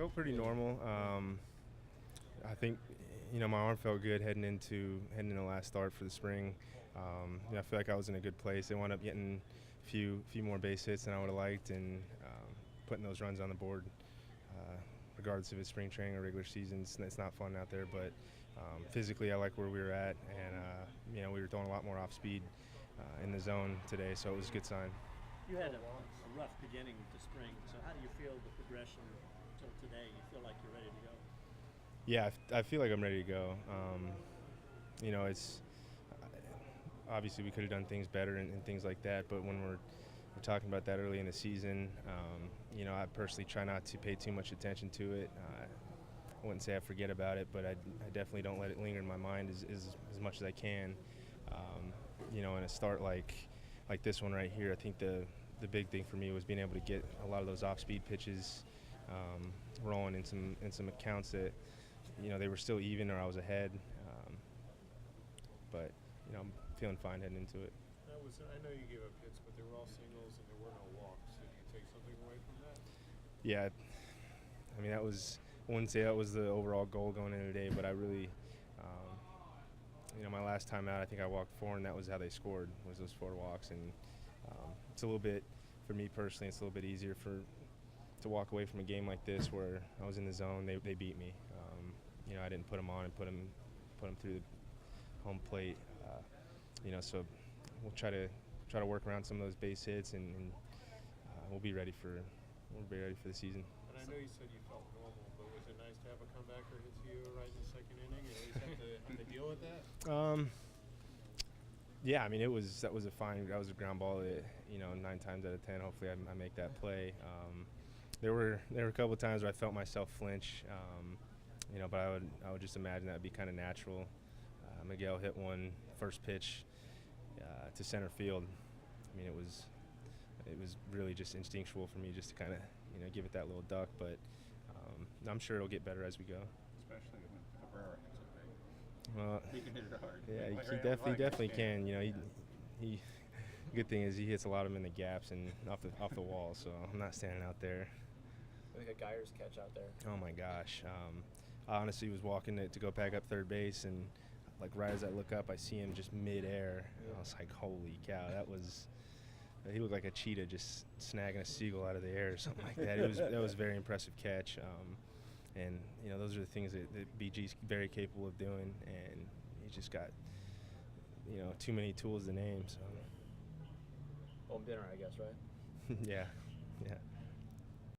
Felt pretty normal. I think my arm felt good heading into the last start for the spring. I feel like I was in a good place. I wound up getting a few more base hits than I would have liked, and putting those runs on the board. Regardless if it's spring training or regular season, it's not fun out there. But physically, I like where we were at, and we were throwing a lot more off speed in the zone today, so it was a good sign. You had a rough beginning to spring, so how do you feel the progression until today? You feel like you're ready to go? Yeah, I feel like I'm ready to go. It's obviously we could have done things better and things like that, but when we're talking about that early in the season, I personally try not to pay too much attention to it. I wouldn't say I forget about it, but I definitely don't let it linger in my mind as much as I can. In a start like this one right here, I think the big thing for me was being able to get a lot of those off-speed pitches rolling in some accounts that they were still even or I was ahead. But I'm feeling fine heading into it. I know you gave up hits, but they were all singles and there were no walks. Did you take something away from that? Yeah, I wouldn't say that was the overall goal going into the day, but I really, my last time out, I think I walked 4, and that was how they scored, was those 4 walks. And it's a little bit, for me personally, it's a little bit easier to walk away from a game like this where I was in the zone. They beat me. I didn't put them on and put them through the home plate. So we'll try to work around some of those base hits, and we'll be ready for the season. And I know you said you felt normal, but was it nice to have a comebacker hit to you right in the second inning and at least have to deal with that? Yeah, that was a ground ball that 9 times out of 10 hopefully I make that play. There were a couple of times where I felt myself flinch, but I would just imagine that would be kind of natural. Miguel hit one first pitch to center field. It was really just instinctual for me just to kind of give it that little duck, but I'm sure it'll get better as we go. Especially when Cabrera hits it big. Well, He can hit it hard. Yeah, he definitely can. He good thing is he hits a lot of them in the gaps and off the wall, so I'm not standing out there. Like a Geyer's catch out there. Oh my gosh! I honestly was walking to go back up third base, and like right as I look up, I see him just midair. And I was like, "Holy cow!" He looked like a cheetah just snagging a seagull out of the air or something like that. That was a very impressive catch, and those are the things that BG's very capable of doing, and he's just got too many tools to name. So Home dinner, I guess, right? yeah.